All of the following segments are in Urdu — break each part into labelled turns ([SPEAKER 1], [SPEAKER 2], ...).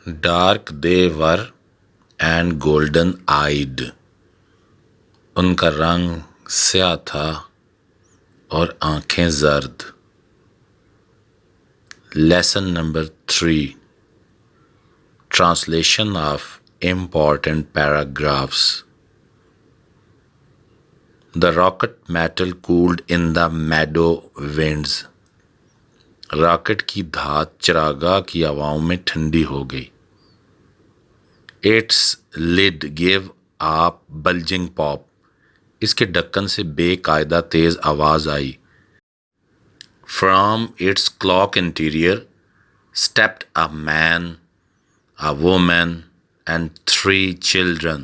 [SPEAKER 1] Dark they were and golden eyed, ان کا رنگ سیاہ تھا اور آنکھیں زرد۔ Lesson number 3، translation of important paragraphs. The rocket metal cooled in the meadow winds۔ راکٹ کی دھات چراگاہ کی ہواؤں میں ٹھنڈی ہو گئی۔ Its lid gave a bulging pop۔ اس کے ڈھکن سے بے قاعدہ تیز آواز آئی۔ From its clock interior stepped a man, a woman and 3 children۔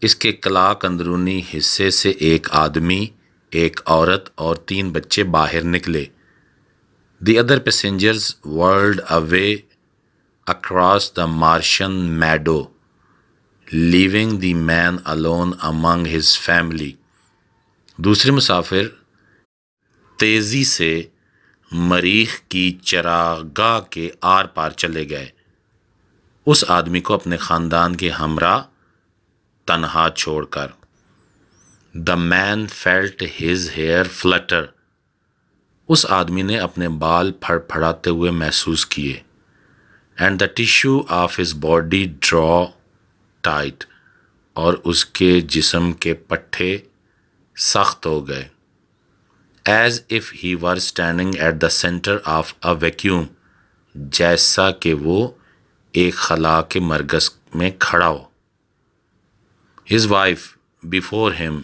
[SPEAKER 1] اس کے کلاک اندرونی حصے سے ایک آدمی، ایک عورت اور 3 بچے باہر نکلے۔ The other passengers whirled away across the Martian meadow, leaving the man alone among his family۔ دوسرے مسافر تیزی سے مریخ کی چراگاہ کے آر پار چلے گئے، اس آدمی کو اپنے خاندان کے ہمراہ تنہا چھوڑ کر۔ The man felt his hair flutter۔ اس آدمی نے اپنے بال پھڑ پھڑاتے ہوئے محسوس کیے۔ And the tissue of his body draw tight۔ اور اس کے جسم کے پٹھے سخت ہو گئے۔ As if he were standing at the center of a vacuum۔ جیسا کہ وہ ایک خلا کے مرکز میں کھڑا ہو۔ His wife before him۔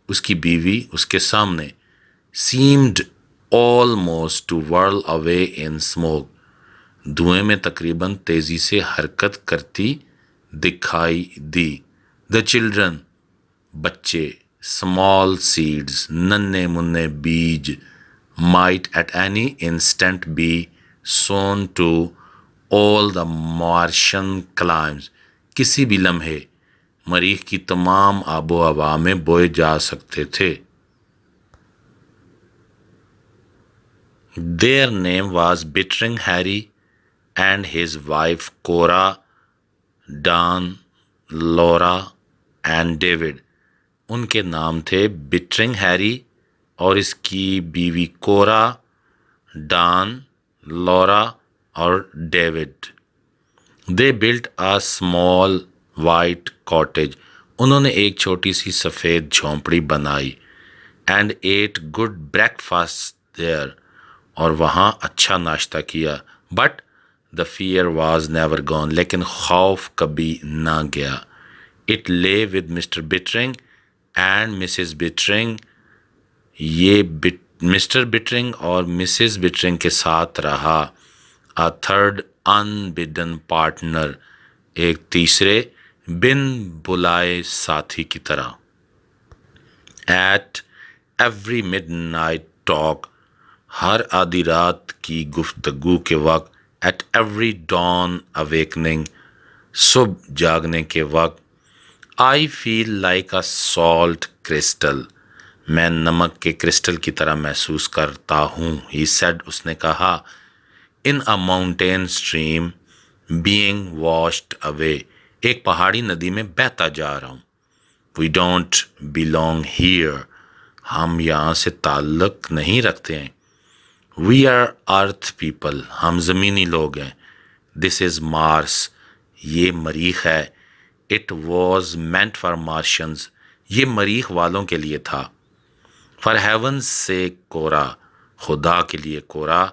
[SPEAKER 1] اس کی بیوی اس کے سامنے۔ Seemed almost to whirl away in smoke۔ دھوئیں میں تقریباً تیزی سے حرکت کرتی دکھائی دی۔ The children۔ بچے۔ Small seeds۔ ننھے منھے based. Might at any instant be sown to all the Martian climes۔ کسی بھی لمحے مریخ کی تمام آب و ہوا میں بوئے جا سکتے تھے۔ Their name was Bittering Harry and his wife Cora, Dawn, Laura and David۔ ان کے نام تھے بٹرنگ ہیری اور اس کی بیوی کورا، ڈان، لورا اور David. They built a small white cottage۔ انہوں نے ایک چھوٹی سی سفید جھونپڑی بنائی۔ And ate good breakfast there۔ اور وہاں اچھا ناشتہ کیا۔ But the fear was never gone۔ لیکن خوف کبھی نہ گیا۔ It lay with Mr. Bittering and Mrs. Bittering۔ یہ مسٹر بٹرنگ اور مسز بٹرنگ کے ساتھ رہا۔ A third unbidden partner۔ ایک تیسرے بن بلائے ساتھی کی طرح۔ At every midnight talk۔ ہر آدھی رات کی گفتگو کے وقت۔ At every dawn awakening۔ صبح جاگنے کے وقت۔ I feel like a salt crystal۔ میں نمک کے کرسٹل کی طرح محسوس کرتا ہوں۔ He said۔ اس نے کہا۔ In a mountain stream being washed away۔ ایک پہاڑی ندی میں بہتا جا رہا ہوں۔ We don't belong here۔ ہم یہاں سے تعلق نہیں رکھتے ہیں۔ We are earth people۔ ہم زمینی لوگ ہیں۔ This is Mars۔ یہ مریخ ہے۔ It was meant for Martians۔ یہ مریخ والوں کے لیے تھا۔ For heaven's sake کورا۔ خدا کے لیے کورا۔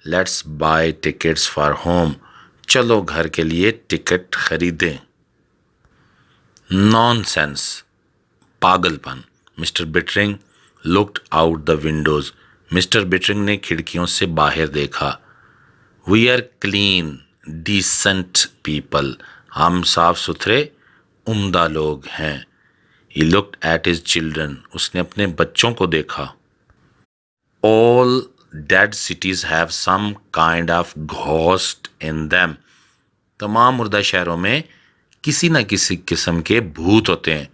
[SPEAKER 1] Let's buy tickets for home۔ چلو گھر کے لیے ٹکٹ خریدیں۔ Nonsense۔ پاگل پن۔ Mr Buttering looked out the windows۔ Mr Buttering نے کھڑکیوں سے باہر دیکھا۔ We are clean, decent people۔ ہم صاف ستھرے عمدہ لوگ ہیں۔ He looked at his children۔ اس نے اپنے بچوں کو دیکھا۔ All dead cities have some kind of ghost in them۔ تمام مردہ شہروں میں کسی نہ کسی قسم کے بھوت ہوتے ہیں۔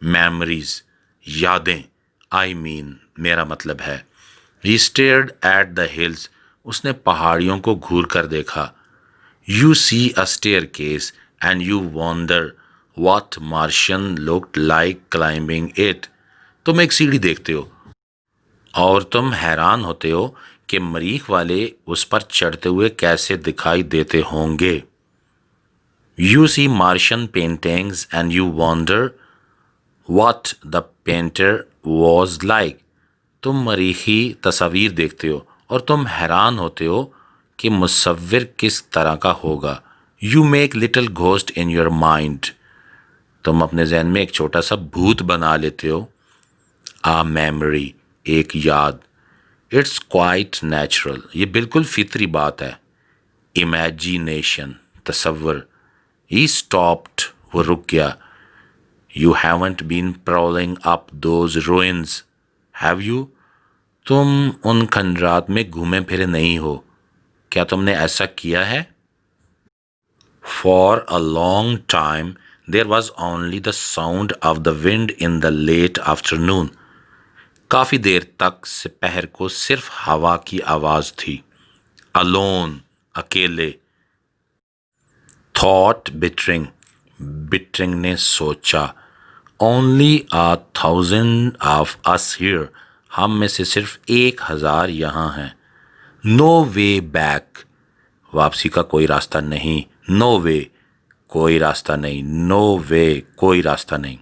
[SPEAKER 1] Memories۔ یادیں۔ I mean میرا مطلب ہے۔ He stared at the hills۔ اس نے پہاڑیوں کو گھور کر دیکھا۔ You see a staircase and you wonder what Martian looked like climbing it. تم ایک سیڑھی دیکھتے ہو اور تم حیران ہوتے ہو کہ مریخ والے اس پر چڑھتے ہوئے کیسے دکھائی دیتے ہوں گے. You see Martian paintings and you wonder what the painter was like. تم مریخی تصاویر دیکھتے ہو اور تم حیران ہوتے ہو کہ مصور کس طرح کا ہوگا. You make little ghost in your mind. تم اپنے ذہن میں ایک چھوٹا سا بھوت بنا لیتے ہو. A memory, ایک یاد. It's quite natural. یہ بالکل فطری بات ہے. Imagination, تصور. He stopped, وہ رک گیا. You haven't been prowling up those ruins, have you? تم ان کھنڈرات میں گھومے پھرے نہیں ہو. کیا تم نے ایسا کیا ہے؟ For a long time, there was only the sound of the wind in the late afternoon. کافی دیر تک سپہر کو صرف ہوا کی آواز تھی. Alone, اکیلے. Thought Bittering, Bittering نے سوچا. Only 1,000 of us here. ہم میں سے صرف 1,000 یہاں ہیں. No way back. واپسی کا کوئی راستہ نہیں. No way. کوئی راستہ نہیں. No way. کوئی راستہ نہیں.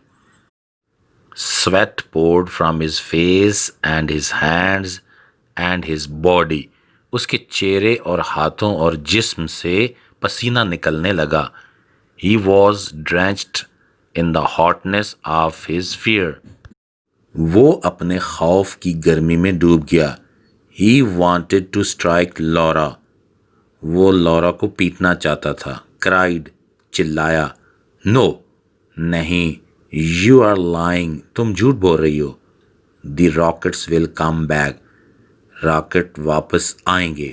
[SPEAKER 1] Sweat poured from his face and his hands and his body. اس کے چہرے اور ہاتھوں اور جسم سے پسینہ نکلنے لگا. He was drenched in the hotness of his fear. وہ اپنے خوف کی گرمی میں ڈوب گیا. He wanted to strike Laura. وہ لورا کو پیٹنا چاہتا تھا. Cried, چلایا. No, نہیں. You are lying. تم جھوٹ بول رہی ہو. The rockets will come back. Rocket واپس آئیں گے.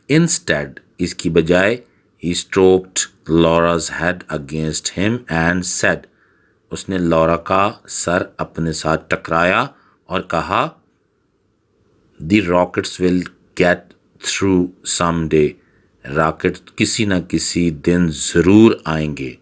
[SPEAKER 1] Instead, اس کی بجائے he stroked Laura's head against him and said. اس نے لورا کا سر اپنے ساتھ ٹکرایا اور کہا The rockets will get through someday. Rocket کسی نہ کسی دن ضرور آئیں گے.